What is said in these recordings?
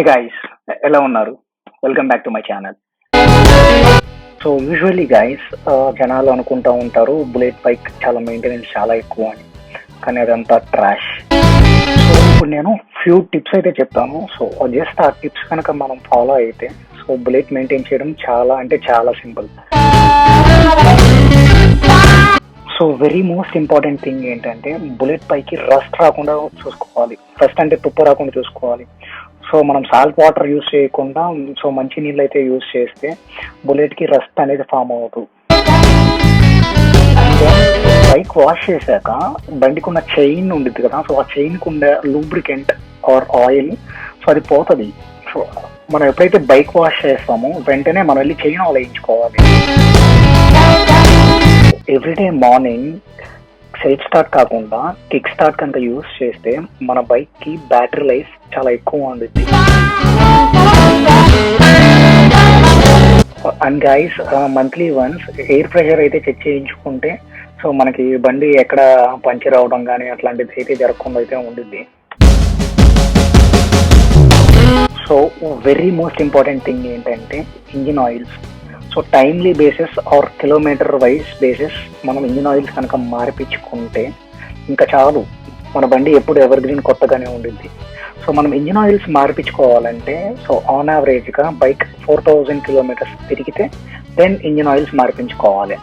Hey guys, ఎలా ఉన్నారు? Welcome back to my channel. So usually guys, జనాలు అనుకుంటూ ఉంటారు బుల్లెట్ బైక్ చాలా మెయింటెనెన్స్ చాలా ఎక్కువ అని. కానీ అదంతా ట్రాష్. సో ఇప్పుడు నేను ఫ్యూ టిప్స్ అయితే చెప్తాను. సో జస్ట్ ఆ టిప్స్ కనుక మనం ఫాలో అయితే సో బుల్లెట్ మెయింటైన్ చేయడం చాలా అంటే చాలా simple. So very most important thing ఏంటంటే బుల్లెట్ పైకి రస్ట్ రాకుండా చూసుకోవాలి. రస్ట్ అంటే తుప్పు రాకుండా చూసుకోవాలి. సో మనం సాల్ట్ వాటర్ యూస్ చేయకుండా సో మంచి నీళ్ళు అయితే యూస్ చేస్తే బుల్లెట్కి రస్ట్ అనేది ఫామ్ అవ్వదు. బైక్ వాష్ చేశాక బండికి ఉన్న చైన్ ఉండిద్ది కదా, సో ఆ చైన్కి ఉండే లూబ్రికెంట్ ఆర్ ఆయిల్ సో అది పోతుంది. సో మనం ఎప్పుడైతే బైక్ వాష్ చేస్తామో వెంటనే మనం వెళ్ళి చైన్ ఆయిల్ వేయించుకోవాలి. ఎవ్రీడే మార్నింగ్ సెల్ఫ్ స్టార్ట్ కాకుండా కిక్ స్టార్ట్ కనుక యూస్ చేస్తే మన బైక్ కి బ్యాటరీ లైఫ్ చాలా ఎక్కువ ఉంటుంది. And guys, monthly once air pressure అయితే చెక్ చేయించుకుంటే సో మనకి బండి ఎక్కడ పంచర్ అవడం కానీ అట్లాంటిది అయితే జరగకుండా అయితే ఉంటుంది. So very most important thing ఏంటంటే engine oils. So timely basis or kilometer wise basis మనం ఇంజిన్ ఆయిల్స్ కనుక మార్పించుకుంటే ఇంకా చాలు, మన బండి ఎప్పుడు ఎవర్ గ్రీన్ కొత్తగానే ఉండింది. సో మనం ఇంజిన్ ఆయిల్స్ మార్పించుకోవాలంటే సో ఆన్ యావరేజ్గా బైక్ 4000 కిలోమీటర్స్ తిరిగితే దెన్ ఇంజిన్ ఆయిల్స్ మార్పించుకోవాలి.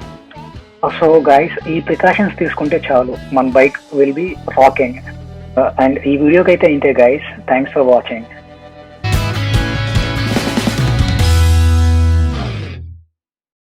సో గైస్, ఈ ప్రికాషన్స్ తీసుకుంటే చాలు, మన bike will be rocking. And ఈ వీడియోకి అయితే ఇంతే గైస్. Thanks for watching.